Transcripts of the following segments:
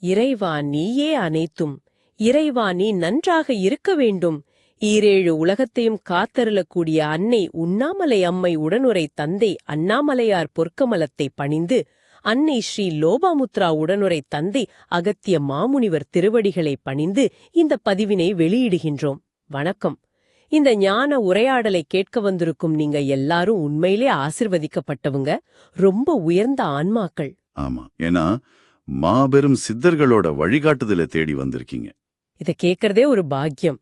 இறைவா நீயே அனைத்தும், இறைவா நீ நன்றாக இருக்க வேண்டும். ஈரேழு உலகத்தையும் காத்தருளக்கூடிய அன்னை உண்ணாமலை அம்மை உடனுரை தந்தை அண்ணாமலையார் பொற்கமலத்தை பணிந்து, அன்னை ஸ்ரீ லோபாமுத்ரா உடனுரை தந்தை அகத்திய மாமுனிவர் திருவடிகளை பணிந்து இந்த பதிவினை வெளியிடுகின்றோம். வணக்கம். இந்த ஞான உரையாடலை கேட்க வந்திருக்கும் நீங்க எல்லாரும் உண்மையிலே ஆசிர்வதிக்கப்பட்டவங்க, ரொம்ப உயர்ந்த ஆன்மாக்கள். ஆமா, ஏன்னா மாபெரும் சித்தர்களோட வழிகாட்டுதலை தேடி வந்திருக்கீங்க. இத கேட்கறதே ஒரு பாக்கியம்.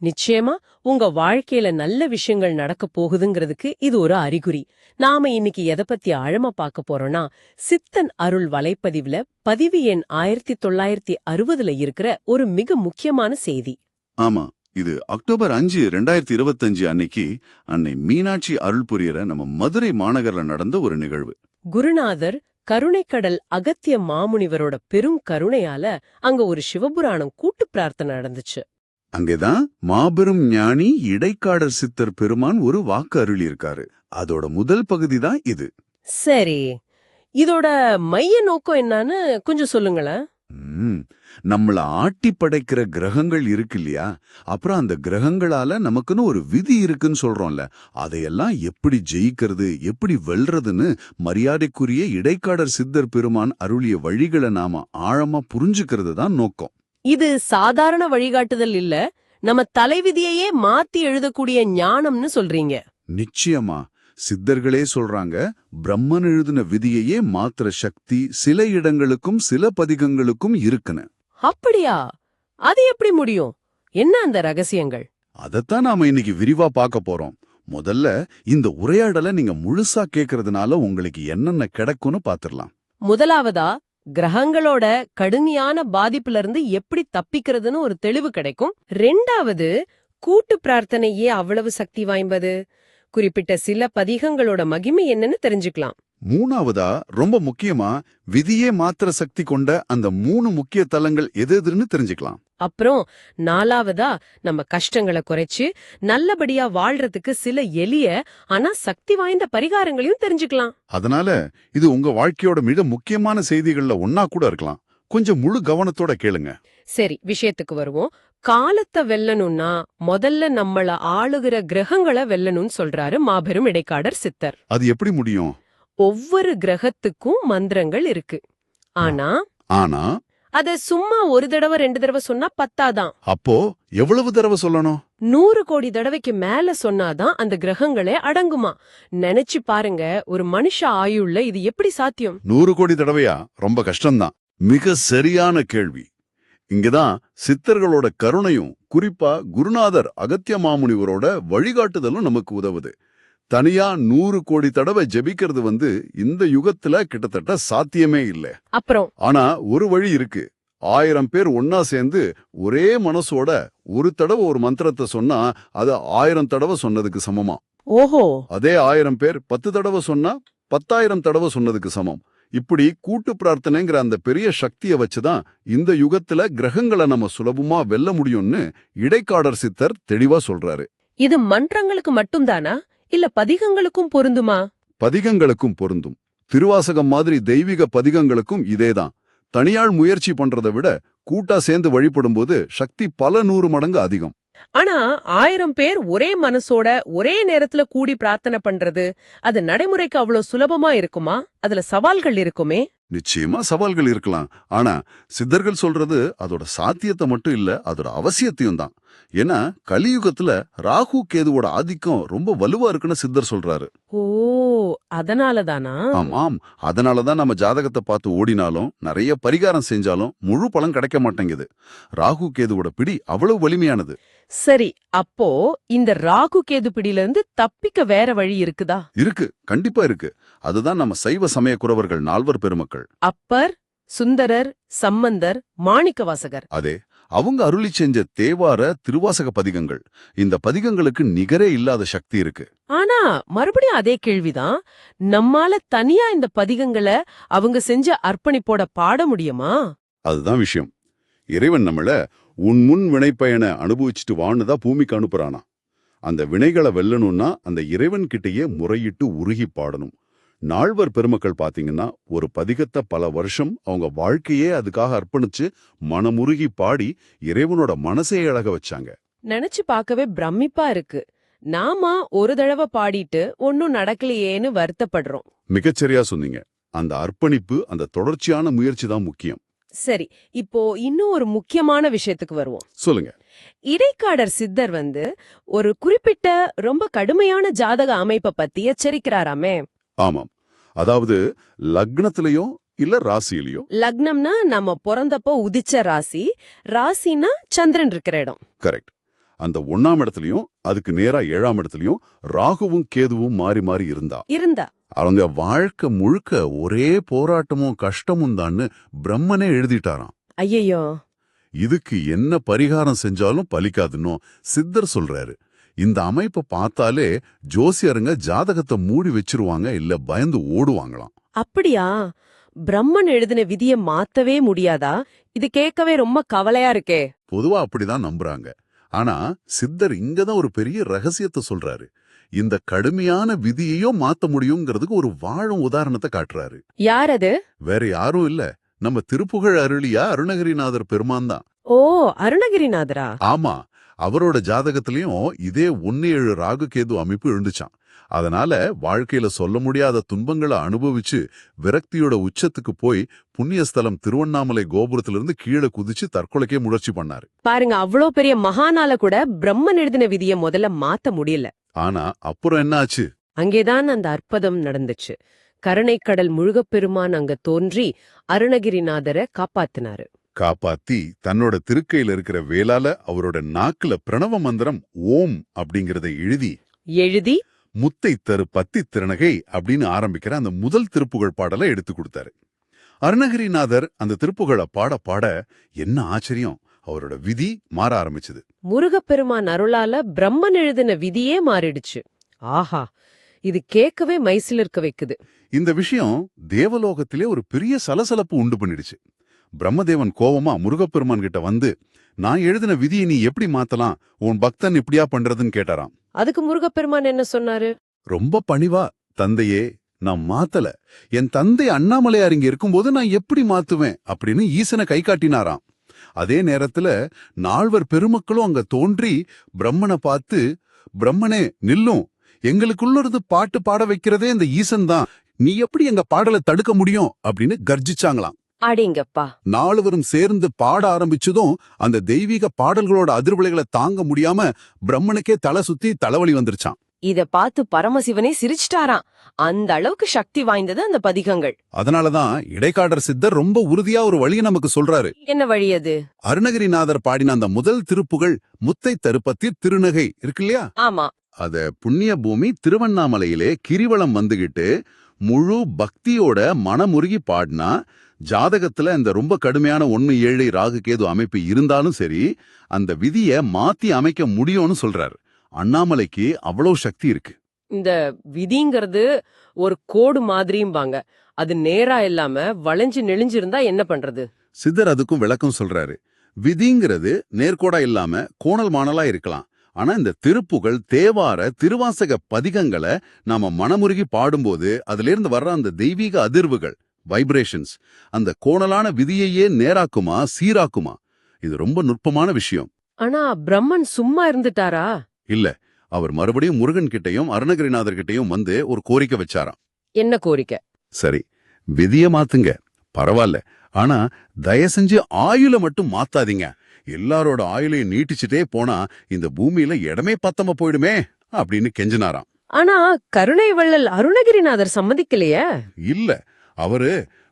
நிச்சயமா உங்க வாழ்க்கையில நல்ல விஷயங்கள் நடக்க போகுதுங்கிறதுக்கு இது ஒரு அறிகுறி. நாம இன்னைக்கு எதை பத்தி ஆழமா பார்க்க போறோம்னா, சித்தன் அருள் வலைப்பதிவுல பதிவு எண் 1960 இருக்கிற ஒரு மிக முக்கியமான செய்தி. ஆமா, இது அக்டோபர் 5, 2025 அன்னைக்கு அன்னை மீனாட்சி அருள் புரியற நம்ம மதுரை மாநகர்ல நடந்த ஒரு நிகழ்வு. குருநாதர் கருணைக்கடல் அகத்திய மாமுனிவரோட பெரும் கருணையால அங்க ஒரு சிவபுராணம் கூட்டு பிரார்த்தனை நடந்துச்சு. அங்கேதான் மாபெரும் ஞானி இடைக்காடர் சித்தர் பெருமான் ஒரு வாக்கு அருளி இருக்காரு. அதோட முதல் பகுதி தான் இது. சரி, இதோட மைய நோக்கம் என்னன்னு கொஞ்சம் சொல்லுங்களேன். நம்மள ஆட்டி படைக்கிற கிரகங்கள் இருக்கு இல்லையா, அப்புறம் அந்த கிரகங்களால நமக்குன்னு ஒரு விதி இருக்குன்னு சொல்றோம்ல, அதையெல்லாம் எப்படி ஜெயிக்கிறது, எப்படி வெல்றதுன்னு மரியாதைக்குரிய இடைக்காடர் சித்தர் பெருமான் அருளிய வழிகளை நாம ஆழமா புரிஞ்சுக்கிறது தான் நோக்கம். இது சாதாரண வழிகாட்டுதல் இல்ல, நம்ம தலைவிதியையே மாத்தி எழுதக்கூடிய ஞானம்னு சொல்றீங்க. நிச்சயமா. சித்தர்களே சொல்றாங்க, பிரம்மன் எழுதின விதியையே மாத்திர சக்தி சில இடங்களுக்கும் சில பதிகங்களுக்கும் இருக்குன்னு. அப்படியா? அது எப்படி முடியும்? என்ன அந்த ரகசியங்கள்? அதத்தான் நாம இன்னைக்கு விரிவா பார்க்க போறோம். முதல்ல இந்த உரையாடலை நீங்க முழுசா கேக்குறதுனால உங்களுக்கு என்னென்ன கிடைக்கும்னு பாத்துடலாம். முதலாவதா, கிரகங்களோட கடுமையான பாதிப்புல இருந்து எப்படி தப்பிக்கிறதுன்னு ஒரு தெளிவு கிடைக்கும். ரெண்டாவது, கூட்டு பிரார்த்தனையே அவ்வளவு சக்தி வாய்ந்தது, குறிப்பிட்ட சில பதிகங்களோட மகிமை என்னன்னு தெரிஞ்சுக்கலாம். மூணாவதா, ரொம்ப முக்கியமா, விதியே மாத்திர சக்தி கொண்ட அந்த 3 முக்கிய தலங்கள் எதுன்னு தெரிஞ்சுக்கலாம். அப்புறம் நாலாவதா, நம்ம கஷ்டங்களை குறைச்சு நல்லபடியா வாழ்றதுக்கு சில எளிய ஆனா சக்தி வாய்ந்த பரிகாரங்களையும் தெரிஞ்சுக்கலாம். அதனால இது உங்க வாழ்க்கையோட மிக முக்கியமான செய்திகள்ல ஒன்னா கூட இருக்கலாம். கொஞ்சம் முழு கவனத்தோட கேளுங்க. சரி, விஷயத்துக்கு வருவோம். காலத்தை வெல்லணும்னா முதல்ல நம்மள ஆளுகிற கிரகங்களை வெல்லணும்னு சொல்றாரு மாபெரும் இடைக்காடர் சித்தர். அது எப்படி முடியும்? ஒவ்வொரு கிரகத்துக்கும் மந்திரங்கள் இருக்கு. ஆனா அத சும்மா ஒரு தடவை 2 தடவை சொன்னா பத்தாதான். அப்போ எவ்வளவு தடவை சொல்லணும்? 100 கோடி தடவைக்கு மேல சொன்னாதான் அந்த கிரகங்களே அடங்குமா. நினைச்சு பாருங்க, ஒரு மனுஷ ஆயுள்ல இது எப்படி சாத்தியம்? 100 கோடி தடவையா? ரொம்ப கஷ்டம்தான். மிக சரியான கேள்வி. இங்கதான் சித்தர்களோட கருணையும், குறிப்பா குருநாதர் அகத்திய மாமுனிவரோட வழிகாட்டுதலும் நமக்கு உதவுது. தனியா 100 கோடி தடவை ஜெபிக்கிறது இந்த யுகத்துல கிட்டத்தட்ட சாத்தியமே இல்ல. அப்புறம் ஆனா ஒரு வழி இருக்கு. 1000 பேர் ஒன்னா சேர்ந்து ஒரே மனசோட ஒரு தடவை ஒரு மந்திரத்தை சொன்னா அது 1000 தடவை சொன்னதுக்கு சமமா. ஓஹோ. அதே 1000 பேர் 10 தடவை சொன்னா 10,000 தடவை சொன்னதுக்கு சமம். இப்படி கூட்டு பிரார்த்தனைங்கிற அந்த பெரிய சக்தியை வச்சுதான் இந்த யுகத்துல கிரகங்களை நம்ம சுலபமா வெல்ல முடியும்னு இடைக்காடர் சித்தர் தெளிவா சொல்றாரு. இது மன்றங்களுக்கு மட்டும்தானா, இல்ல பதிகங்களுக்கும் பொருந்துமா? பதிகங்களுக்கும் பொருந்தும். திருவாசகம் மாதிரி தெய்வீக பதிகங்களுக்கும் இதேதான். தனியாள் முயற்சி பண்றதை விட கூட்டா சேர்ந்து வழிபடும்போது சக்தி பல 100 மடங்கு அதிகம். ஆனா 1000 பேர் ஒரே மனசோட ஒரே நேரத்துல கூடி பிரார்த்தனை பண்றது, அது நடைமுறைக்கு அவ்வளவு சுலபமா இருக்குமா? அதுல சவால்கள் இருக்குமே. நிச்சயமா சவால்கள் இருக்கலாம். ஆனா சித்தர்கள் சொல்றது அதோட சாத்தியத்தை மட்டும் இல்ல, அதோட அவசியத்தையும் தான். ஏன்னா கலியுகத்துல ராகு கேதுவோட ஆதிக்கம் ரொம்ப வலுவா இருக்குன்னு சித்தர் சொல்றாரு. ஓ, அதனாலதானா? ஆமாம், அதனாலதான் நம்ம ஜாதகத்தை பார்த்து ஓடினாலும் நிறைய பரிகாரம் செஞ்சாலும் முழு பலன் கிடைக்க மாட்டேங்குது. ராகு கேதுவோட பிடி அவ்வளவு வலிமையானது. சரி, அப்போ இந்த ராகு கேது பிடியில இருந்து தப்பிக்க வேற வழி இருக்குதா? இருக்கு, கண்டிப்பா இருக்கு. அதுதான் நம்ம சைவ சமய குரவர்கள் 4 பெருமக்கள், அப்பர், சுந்தரர், சம்பந்தர், மாணிக்கவாசகர். அதே அவங்க அருளி செஞ்ச தேவார திருவாசக பதிகங்கள். இந்த பதிகங்களுக்கு நிகரே இல்லாத சக்தி இருக்கு. ஆனா மறுபடியும் அதே கேள்விதான், நம்மால தனியா இந்த பதிகங்களை அவங்க செஞ்ச அர்ப்பணிப்போட பாட முடியுமா? அதுதான் விஷயம். இறைவன் நம்மள உன் முன் வினைப்பயனை அனுபவிச்சுட்டு வானுதான் பூமிக்கு அனுப்புறானா. அந்த வினைகளை வெல்லணும்னா அந்த இறைவன் கிட்டேயே முறையிட்டு உருகி பாடணும். நால்வர் பெருமக்கள் பாத்தீங்கன்னா ஒரு பதிகத்தை பல வருஷம் அவங்க வாழ்க்கையே அதுக்காக அர்ப்பணிச்சு மனமுருகி பாடி இறைவனோட மனசே இழக வச்சாங்க. நினைச்சு பார்க்கவே பிரமிப்பா இருக்கு. நாம ஒரு தடவை பாடிட்டு ஒன்னும் நடக்கலையேன்னு வருத்தப்படுறோம். மிகச்சரியா சொன்னீங்க. அந்த அர்ப்பணிப்பு, அந்த தொடர்ச்சியான முயற்சி தான் முக்கியம். சரி, இப்போ இன்னும் ஒரு முக்கியமான விஷயத்துக்கு வருவோம். சொல்லுங்க. இடைக்காடர் சித்தர் ஒரு குறிப்பிட்ட ரொம்ப கடுமையான ஜாதக அமைப்பை பத்தி எச்சரிக்கிறாராமே. ஆமாம். அதாவது லக்னத்திலயோ இல்ல ராசியிலயோ. லக்னம்னா நம்ம பிறந்தப்போ உதிச்ச ராசி, ராசினா சந்திரன் இருக்கிற இடம். கரெக்ட். அந்த 1ஆம் இடத்துலயும் அதுக்கு நேரா 7ஆம் இடத்துலயும் ராகுவும் கேதுவும் மாறி மாறி இருந்தா அவங்க வாழ்க்கை முழுக்க ஒரே போராட்டமும் கஷ்டமும் தான்னு பிரம்மனே எழுதிட்டாராம். ஐயையோ, இதுக்கு என்ன பரிகாரம் செஞ்சாலும் பலிக்காதுன்னு சித்தர் சொல்றாரு. இந்த அமைப்பை பார்த்தாலே ஜோசியருங்க ஜாதகத்தை மூடி வச்சிருவாங்க, இல்ல பயந்து ஓடுவாங்களாம். அப்படியா? பிரம்மன் எழுதின விதியை மாத்தவே முடியாதா? இது கேட்கவே ரொம்ப கவலையா இருக்கே. பொதுவா அப்படிதான் நம்புறாங்க. ஆனா சித்தர் இங்கதான் ஒரு பெரிய ரகசியத்தை சொல்றாரு. இந்த கடுமையான விதியையும் மாத்த முடியுங்கிறதுக்கு ஒரு வாழும் உதாரணத்தை காட்டுறாரு. யார் அது? வேற யாரும் இல்ல, நம்ம திருப்புகழ் அருளியா அருணகிரிநாதர் பெருமான் தான். ஓ, அருணகிரிநாதரா? ஆமா. அவரோட ஜாதகத்திலயும் இதே 1-7 ராகு கேது அமைப்பு இருந்துச்சான். அதனால வாழ்க்கையில சொல்ல முடியாத துன்பங்களை அனுபவிச்சு விரக்தியோட உச்சத்துக்கு போய் புண்ணியஸ்தலம் திருவண்ணாமலை கோபுரத்திலிருந்து கீழே குதிச்சு தற்கொலைக்கே முயற்சி பண்ணாரு. பாருங்க, அவ்வளோ பெரிய மகானால கூட பிரம்மன் எழுதின விதியை முதல்ல மாத்த முடியல. ஆனா அப்புறம் என்ன ஆச்சு? அங்கேதான் அந்த அற்புதம் நடந்துச்சு. கருணைக்கடல் முருகப்பெருமான் அங்க தோன்றி அருணகிரிநாதரை காப்பாத்தினாரு. காப்பாத்தி தன்னோட திருக்கையில இருக்கிற வேளால அவரோட நாக்குல பிரணவ மந்திரம் ஓம் அப்படிங்கறத எழுதி முத்தை தரு பத்தி திறனகை அப்படின்னு ஆரம்பிக்கிற அந்த முதல் திருப்புகழ் பாடலை எடுத்து கொடுத்தாரு. அருணகிரிநாதர் அந்த திருப்புகழை பாட பாட என்ன ஆச்சரியம், அவரோட விதி மாற ஆரம்பிச்சது. முருகப்பெருமான் அருளால பிரம்மன் எழுதின விதியே மாறிடுச்சு. ஆஹா, இது கேட்கவே மைசில் இருக்க வைக்குது. இந்த விஷயம் தேவலோகத்திலே ஒரு பெரிய சலசலப்பு உண்டு பண்ணிடுச்சு. பிரம்மதேவன் கோவமா முருகப்பெருமான் கிட்ட வந்து, நான் எழுதின விதியை நீ எப்படி மாத்தலாம், உன் பக்தன் இப்படியா பண்றதுன்னு கேட்டாராம். அதுக்கு முருகப்பெருமான் என்ன சொன்னாரு? ரொம்ப பணிவா, தந்தையே நான் மாத்தல, என் தந்தை அண்ணாமலையார் இங்க இருக்கும்போது நான் எப்படி மாத்துவேன் அப்படின்னு ஈசனை கை காட்டினாராம். அதே நேரத்துல நால்வர் பெருமக்களும் அங்க தோன்றி பிரம்மனை பார்த்து, பிரம்மனே நில்லும், எங்களுக்குள்ளது பாட்டு பாட வைக்கிறதே இந்த ஈசன் தான், நீ எப்படி எங்க பாடலை தடுக்க முடியும் அப்படின்னு கர்ஜிச்சாங்களாம். அடிங்கப்பா. நால்வரும் சேர்ந்து பாட ஆரம்பிச்சதும் அந்த தெய்வீக பாடல்களோட அதிர்வலைகளை தாங்க முடியாம பிரம்மனுக்கே தலை சுத்தி தலைவலி வந்துருச்சான். இத பார்த்து பரமசிவனே சிரிச்சிட்டாராம். அந்த அளவுக்கு சக்தி வாய்ந்தது அந்த பதிகங்கள். அதனாலதான் இடைக்காடர் சித்தர் ரொம்ப உறுதியா ஒரு வழியை நமக்கு சொல்றாரு. என்ன வழி அது? அருணகிரிநாதர் பாடின அந்த முதல் திருப்புகழ் முத்தை தருப்பத்தி திருநகை இருக்கு இல்லையா? ஆமா. அத புண்ணிய பூமி திருவண்ணாமலையிலே கிரிவலம் வந்துகிட்டு முழு பக்தியோட மனமுருகி பாடினா, ஜாதகத்துல இந்த ரொம்ப கடுமையான 1-7 ராகு கேது அமைப்பு இருந்தாலும் சரி, அந்த விதியை மாத்தி அமைக்க முடியும்னு சொல்றாரு. அண்ணாமலைக்கு அவ்வளவு சக்தி இருக்கு. இந்த விதிங்கிறது ஒரு கோடு மாதிரியும்பாங்க. அது நேரா இல்லாம வளைஞ்சு நெளிஞ்சிருந்தா என்ன பண்றது? சித்தர் அதுக்கும் விளக்கம் சொல்றாரு. விதிங்கிறது நேர்கோடா இல்லாம கோணல் மாணலா இருக்கலாம். ஆனா இந்த திருப்புகழ், தேவார, திருவாசக பதிகங்களை நாம மனமுருகி பாடும்போது அதுல இருந்து வர்ற அந்த தெய்வீக அதிர்வுகள், வைப்ரேஷன்ஸ், அந்த கோணலான விதியையே நேராக்குமா, சீராக்குமா. இது ரொம்ப நுட்பமான விஷயம். ஆனா பிரம்மன் சும்மா இருந்துட்டாரா? இல்ல, அவர் மறுபடியும் முருகன் கிட்டையும் அருணகிரிநாதர் கிட்டையும் வந்து ஒரு கோரிக்கை வச்சாராம். என்ன கோரிக்கை? சரி, விதிய மாத்துங்க, பரவாயில்ல, ஆனா தயவு செஞ்சு ஆயுள மட்டும் மாத்தாதீங்க. எல்லாரோட ஆயுளையும் நீட்டிச்சுட்டே போனா இந்த பூமியில இடமே பத்தம போயிடுமே அப்படின்னு கெஞ்சினாராம். ஆனா கருணை வள்ளல் அருணகிரிநாதர் சம்மதிக்கலையே. இல்ல, அவரு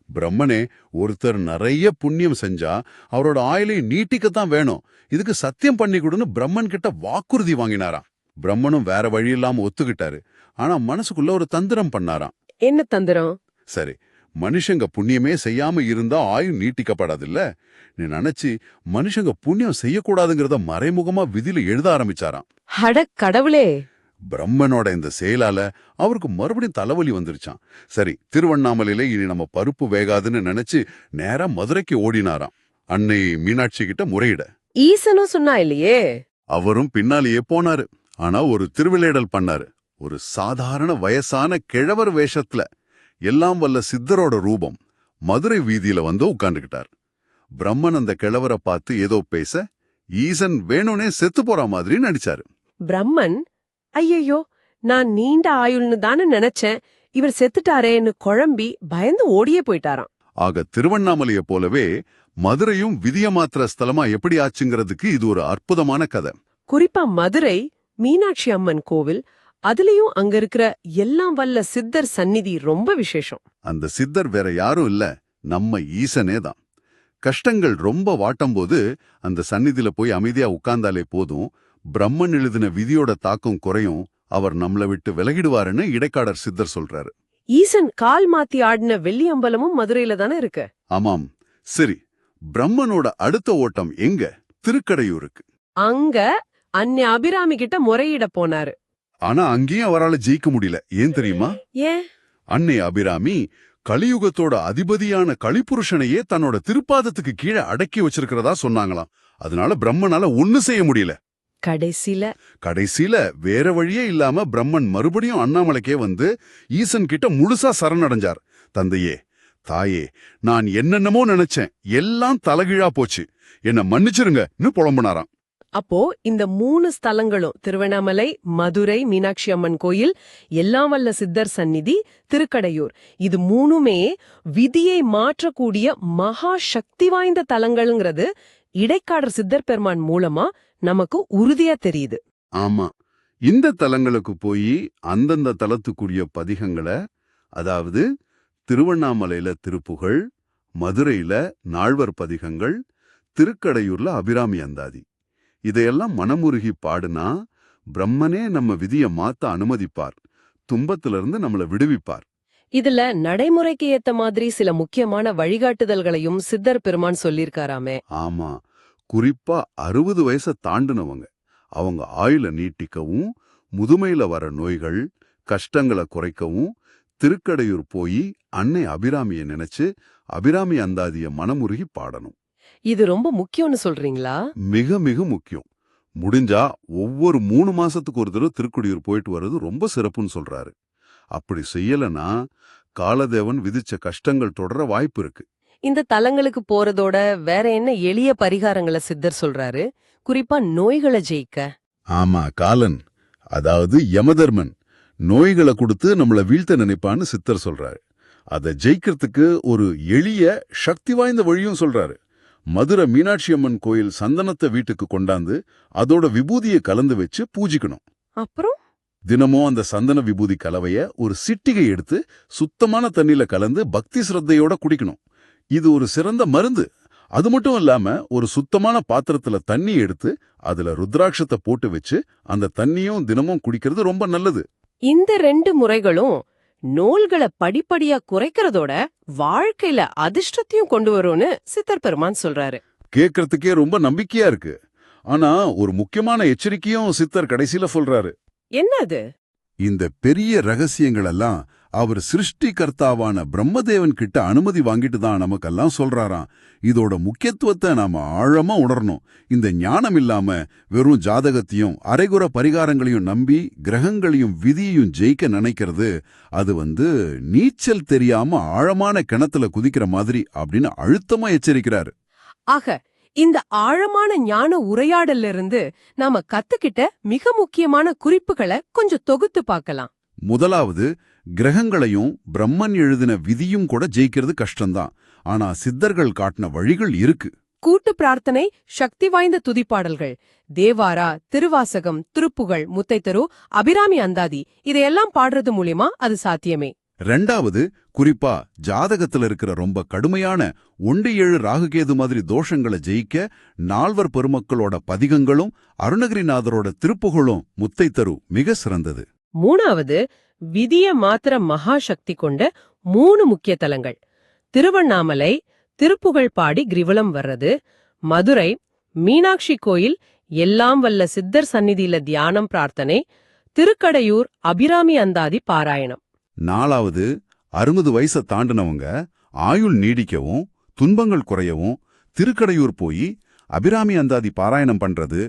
பிரம்மனே, ஒருத்தர் நிறைய புண்ணியம் செஞ்சா அவரோட ஆயுளையும் நீட்டிக்கத்தான் வேணும், இதுக்கு சத்தியம் பண்ணி கொடுன்னு பிரம்மன் கிட்ட வாக்குறுதி வாங்கினாராம். பிரம்மனும் வேற வழி இல்லாம ஒத்துக்கிட்டாரு. ஆனா மனசுக்குள்ள ஒரு தந்திரம் பண்ணாராம். என்ன தந்திரம்? சரி, மனுஷங்க புண்ணியமே செய்யாம இருந்தா ஆயுள் நீட்டிக்கப்படாதுல்ல, நீ நினைச்சு மனுஷங்க புண்ணியம் செய்யக்கூடாதுங்கிறத மறைமுகமா விதியில எழுத ஆரம்பிச்சாராம். அட கடவுளே! பிரம்மனோட இந்த செயலால அவருக்கு மறுபடியும் தலைவலி வந்துருச்சான். சரி, திருவண்ணாமலையில இனி நம்ம பருப்பு வேகாதுன்னு நினைச்சு நேரா மதுரைக்கு ஓடினாராம். அன்னை மீனாட்சி கிட்ட முறையிட. ஈசனும் சொன்னா இல்லையே. அவரும் பின்னாலேயே போனாரு. ஆனா ஒரு திருவிளையாடல் பண்ணாரு. ஒரு சாதாரண வயசான கிழவர் வேஷத்துல. எல்லாம் வல்ல சித்தரோட ரூபம் மதுரை வீதியில வந்து உட்கார்ந்துகிட்டார். பிரம்மன் அந்த கிழவரை பார்த்து ஏதோ பேச ஈசன் வேணும்னே செத்து போற மாதிரி நடிச்சாரு. பிரம்மன், ஐயையோ, நான் நீண்ட ஆயுள்னு தானே நினைச்சேன், இவர் செத்துட்டாரேன்னு குழம்பி பயந்து ஓடியே போயிட்டாராம். ஆக திருவண்ணாமலைய போலவே மதுரையும் விதிய மாத்திர ஸ்தலமா எப்படி ஆச்சுங்கிறதுக்கு இது ஒரு அற்புதமான கதை. குறிப்பா மதுரை மீனாட்சி அம்மன் கோவில், அதுலயும் அங்க இருக்கிற எல்லாம் வல்ல சித்தர் சந்நிதி ரொம்ப விசேஷம். அந்த சித்தர் வேற யாரும் இல்ல, நம்ம ஈசனே தான். கஷ்டங்கள் ரொம்ப வாட்டும்போது அந்த சந்நிதியில போய் அமைதியா உட்கார்ந்தாலே போதும், பிரம்மன் எழுதின விதியோட தாக்கம் குறையும், அவர் நம்மள விட்டு விலகிடுவாருன்னு இடைக்காடர் சித்தர் சொல்றாரு. ஈசன் கால் மாத்தி ஆடின வெள்ளி அம்பலமும் மதுரையில தானே இருக்கு. ஆமாம். சரி, பிரம்மனோட அடுத்த ஓட்டம் எங்க? திருக்கடையூருக்கு. அங்க அன்னை அபிராமி கிட்ட முறையிட போனாரு. ஆனா அங்கேயும் அவரால் ஜெயிக்க முடியல. ஏன் தெரியுமா? ஏன்? அன்னை அபிராமி கலியுகத்தோட அதிபதியான கலிபுருஷனையே தன்னோட திருப்பாதத்துக்கு கீழே அடக்கி வச்சிருக்கிறதா சொன்னாங்களாம். அதனால பிரம்மனால ஒண்ணு செய்ய முடியல. கடைசியில வேற வழியே இல்லாம பிரம்மன் மறுபடியும் அண்ணாமலைக்கே வந்து ஈசன் கிட்ட முழுசா சரணடைஞ்சார். தந்தையே, தாயே, நான் என்னென்னமோ நினைச்சேன், எல்லாம் தலகீழா போச்சு, என்ன மன்னிச்சிருங்கன்னு புலம்புனாராம். அப்போ இந்த 3 ஸ்தலங்களும், திருவண்ணாமலை, மதுரை மீனாட்சி அம்மன் கோயில், எல்லாம் வல்ல சித்தர் சந்நிதி, திருக்கடையூர், இது 3மே விதியை மாற்றக்கூடிய மகா சக்தி வாய்ந்த தலங்கள்ங்கிறது இடைக்காடர் சித்தர் பெருமான் மூலமா நமக்கு உறுதியா தெரியுது. ஆமா, இந்த தலங்களுக்கு போய் அந்தந்த தலத்துக்குரிய பதிகங்களை, அதாவது திருவண்ணாமலையில திருப்புகழ், மதுரையில நால்வர் பதிகங்கள், திருக்கடையூர்ல அபிராமி அந்தாதி, இதையெல்லாம் மனமுருகி பாடுனா பிரம்மனே நம்ம விதிய மாத்த அனுமதிப்பார், துன்பத்திலிருந்து நம்மள விடுவிப்பார். இதுல நடைமுறைக்கு ஏத்த மாதிரி சில முக்கியமான வழிகாட்டுதல்களையும் சித்தர் பெருமான் சொல்லிருக்காராமே. ஆமா, குறிப்பா 60 வயசை தாண்டினவங்க, அவங்க ஆயுள நீட்டிக்கவும், முதுமையில வர நோய்கள் கஷ்டங்களை குறைக்கவும் திருக்கடையூர் போய் அன்னை அபிராமிய நினைச்சு அபிராமி அந்தாதிய மனமுருகி பாடணும். இது ரொம்ப முக்கியம்னு சொல்றீங்களா? மிக மிக முக்கியம். முடிஞ்சா ஒவ்வொரு 3 மாசத்துக்கு ஒரு தடவை திருக்கடையூர் போயிட்டு வர்றது ரொம்ப சிறப்புன்னு சொல்றாரு. அப்படி செய்யலனா காலதேவன் விதிச்ச கஷ்டங்கள் தொடர வாய்ப்பு இருக்கு. இந்த தலங்களுக்கு போறதோட வேற என்ன எளிய பரிகாரங்களை சித்தர் சொல்றாரு, குறிப்பா நோய்களை ஜெயிக்க? ஆமா, காலன், அதாவது யமதர்மன் நோய்களை கொடுத்து நம்மள வீழ்த்த நினைப்பான்னு சித்தர் சொல்றாரு. அதை ஜெயிக்கிறதுக்கு ஒரு எளிய சக்தி வாய்ந்த வழியும் சொல்றாரு. மதுரை மீனாட்சி அம்மன் கோயில் சந்தனத்தை வீட்டுக்கு கொண்டாந்து அதோட விபூதியை கலந்து வச்சு பூஜிக்கணும். அப்புறம் தினமும் அந்த சந்தன விபூதி கலவைய ஒரு சிட்டிகை எடுத்து சுத்தமான தண்ணியில கலந்து பக்தி சிரத்தையோட குடிக்கணும். இது ஒரு சிறந்த மருந்து. அது மட்டும் இல்லாம ஒரு சுத்தமான பாத்திரத்துல தண்ணி எடுத்து அதுல ருத்ராட்சத்தை போட்டு வச்சு அந்த தண்ணியும் தினமும் குடிக்கிறது ரொம்ப நல்லது. இந்த 2 முறைகளும் நோய்களை படிப்படியா குறைக்கிறதோட வாழ்க்கையில அதிர்ஷ்டத்தையும் கொண்டு வரும்னு சித்தர் பெருமான் சொல்றாரு. கேட்கறதுக்கே ரொம்ப நம்பிக்கையா இருக்கு. ஆனா ஒரு முக்கியமான எச்சரிக்கையும் சித்தர் கடைசியில சொல்றாரு. என்னது? இந்த பெரிய ரகசியங்கள் எல்லாம் அவர் சிருஷ்டிகர்த்தாவான பிரம்மதேவன் கிட்ட அனுமதி வாங்கிட்டு தான் நமக்கெல்லாம் சொல்றாராம். இதோட முக்கியத்துவத்தை நாம ஆழமா உணரணும். இந்த ஞானம் இல்லாம வெறும் ஜாதகத்தையும் அரைகுற பரிகாரங்களையும் நம்பி கிரகங்களையும் விதியையும் ஜெயிக்க நினைக்கிறது, அது நீச்சல் தெரியாம ஆழமான கிணத்துல குதிக்கிற மாதிரி அப்படின்னு அழுத்தமா எச்சரிக்கிறாரு. ஆக இந்த ஆழமான ஞான உரையாடல்ல இருந்து நாம கத்துக்கிட்ட மிக முக்கியமான குறிப்புகளை கொஞ்சம் தொகுத்து பார்க்கலாம். முதலாவது, கிரகங்களையும் பிரம்மன் எழுதின விதியும் கூட ஜெயிக்கிறது கஷ்டம்தான். ஆனா சித்தர்கள் காட்டின வழிகள் இருக்கு. கூட்டு பிரார்த்தனை, சக்தி வாய்ந்த துதிப்பாடல்கள், தேவாரா, திருவாசகம், திருப்புகழ், முத்தைத்தரு, அபிராமி அந்தாதி, இதையெல்லாம் பாடுறது மூலியமா அது சாத்தியமே. 2வது, குறிப்பா ஜாதகத்துல இருக்கிற ரொம்ப கடுமையான 1-7 ராகுகேது மாதிரி தோஷங்களை ஜெயிக்க நால்வர் பெருமக்களோட பதிகங்களும் அருணகிரிநாதரோட திருப்புகழும் முத்தைத்தரு மிக சிறந்தது. 3வது, விதிய மாத்திர மகா சக்தி கொண்ட 3 முக்கிய தலங்கள்: திருவண்ணாமலை, திருப்புகழ் பாடி கிரிவலம் வர்றது, மதுரை மீனாட்சி கோயில் எல்லாம் வல்ல சித்தர் சந்நிதியில தியானம் பிரார்த்தனை, திருக்கடையூர் அபிராமி அந்தாதி பாராயணம். 4வது, 60 வயசை தாண்டினவங்க ஆயுள் நீடிக்கவும் துன்பங்கள் குறையவும் திருக்கடையூர் போய் அபிராமி அந்தாதி பாராயணம் பண்றது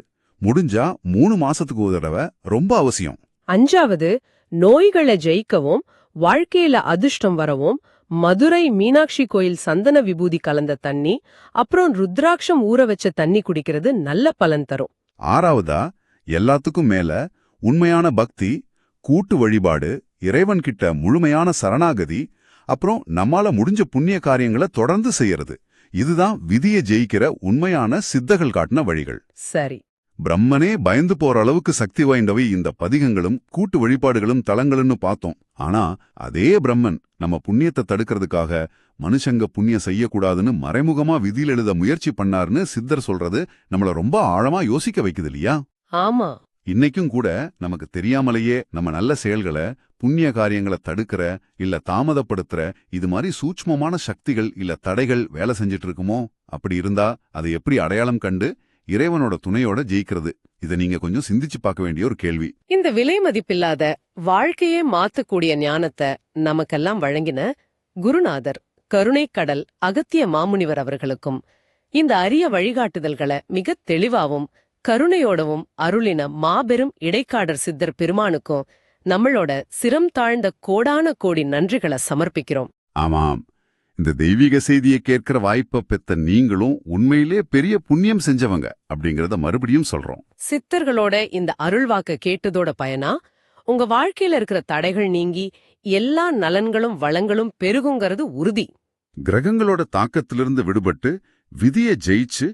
முடிஞ்சா 3 மாசத்துக்கு ஒரு தடவை ரொம்ப அவசியம். 5வது, நோய்களை ஜெயிக்கவும் வாழ்க்கையில அதிர்ஷ்டம் வரவும் மதுரை மீனாட்சி கோயில் சந்தன விபூதி கலந்த தண்ணி, அப்புறம் ருத்ராட்சம் ஊற வச்ச தண்ணி குடிக்கிறது நல்ல பலன் தரும். 6வதா, எல்லாத்துக்கும் மேல உண்மையான பக்தி, கூட்டு வழிபாடு, இறைவன்கிட்ட முழுமையான சரணாகதி, அப்புறம் நம்மால முடிஞ்ச புண்ணிய காரியங்களை தொடர்ந்து செய்யறது. இதுதான் விதியை ஜெயிக்கிற உண்மையான சித்தர்கள் காட்டின வழிகள். சரி. பிரம்மனே பயந்து போற அளவுக்கு சக்தி வாய்ந்தவை இந்த பதிகங்களும் கூட்டு வழிபாடுகளும் தலங்கள்னு பார்த்தோம். ஆனா அதே பிரம்மன் நம்ம புண்ணியத்தை தடுக்கிறதுக்காக மனுஷங்க புண்ணியம் செய்யக்கூடாதுன்னு மறைமுகமா விதியில் எழுத முயற்சி பண்ணாருன்னு சித்தர் சொல்றது நம்மள ரொம்ப ஆழமா யோசிக்க வைக்குது இல்லையா? ஆமா. இன்னைக்கும் கூட நமக்கு தெரியாமலேயே நம்ம நல்ல செயல்களை, புண்ணிய காரியங்களை தடுக்கிற இல்ல தாமதப்படுத்துற இது மாதிரி சூட்சுமமான சக்திகள் இல்ல தடைகள் வேலை செஞ்சிட்டு இருக்குமோ? அப்படி இருந்தா அதை எப்படி அடையாளம் கண்டு இறைவனோட துணையோட ஜெயிக்கிறது? இதை நீங்க கொஞ்சம் சிந்திச்சு பார்க்க வேண்டிய ஒரு கேள்வி. இந்த விலை மதிப்பில்லாத வாழ்க்கையே மாத்தக்கூடிய ஞானத்தை நமக்கெல்லாம் வழங்கின குருநாதர் கருணைக்கடல் அகத்திய மாமுனிவர் அவர்களுக்கும், இந்த அரிய வழிகாட்டுதல்களை மிக தெளிவாவும் கருணையோடவும் அருளின மாபெரும் இடைக்காடர் சித்தர் பெருமானுக்கும் நம்மளோட சிரம் தாழ்ந்த கோடான கோடி நன்றிகளை சமர்ப்பிக்கிறோம். ஆமாம், இந்த தெய்வீக செய்தியை கேட்கிற வாய்ப்பை பெத்த நீங்களும் உண்மையிலே பெரிய புண்ணியம் செஞ்சவங்க அப்படிங்கறத மறுபடியும் சொல்றோம். சித்தர்களோட இந்த அருள்வாக்க கேட்டதோட பயனா உங்க வாழ்க்கையில இருக்கிற தடைகள் நீங்கி எல்லா நலன்களும் வளங்களும் பெருகுங்கிறது உறுதி. கிரகங்களோட தாக்கத்திலிருந்து விடுபட்டு விதியை ஜெயிச்சு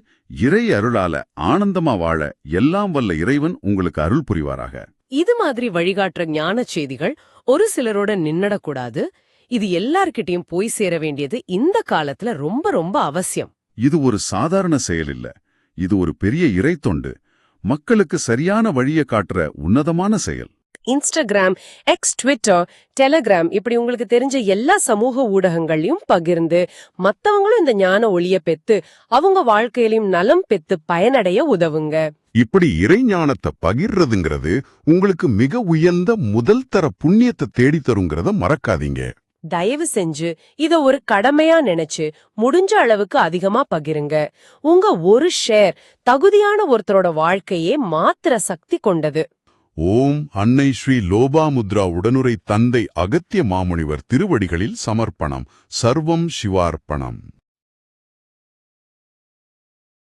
இறை அருளால ஆனந்தமா வாழ எல்லாம் வல்ல இறைவன் உங்களுக்கு அருள் புரிவாராக. இது மாதிரி வழிகாட்டுற ஞான செய்திகள் ஒரு சிலரோட நின்னடக்கூடாது. இது எல்லார்கிட்டயும் போய் சேர வேண்டியது இந்த காலத்துல ரொம்ப ரொம்ப அவசியம். இது ஒரு சாதாரண செயல் இல்ல, இது ஒரு பெரிய இறைத்தொண்டு, மக்களுக்கு சரியான வழியை காட்டுற உன்னதமான செயல். இன்ஸ்டாகிராம், எக்ஸ், ட்விட்டர், டெலிகிராம் இப்படி உங்களுக்கு தெரிஞ்ச எல்லா சமூக ஊடகங்களையும் பகிர்ந்து மத்தவங்களும் இந்த ஞான ஒளிய பெத்து அவங்க வாழ்க்கையிலும் நலம் பெத்து பயனடைய உதவுங்க. இப்படி இறைஞானத்தை பகிர்றதுங்கிறது உங்களுக்கு மிக உயர்ந்த முதல் தர புண்ணியத்தை தேடித்தருங்கிறத மறக்காதீங்க. தயவு செஞ்சு இத ஒரு கடமையா நினைச்சு முடிஞ்ச அளவுக்கு அதிகமா பகிருங்க. உங்க ஒரு ஷேர் தகுதியான ஒருத்தரோட வாழ்க்கையே மாத்திர சக்தி கொண்டது. ஓம் அன்னை ஸ்ரீ லோபாமுத்ரா உடனுரை தந்தை அகத்திய மாமுனிவர் திருவடிகளில் சமர்ப்பணம். சர்வம் சிவார்ப்பணம்.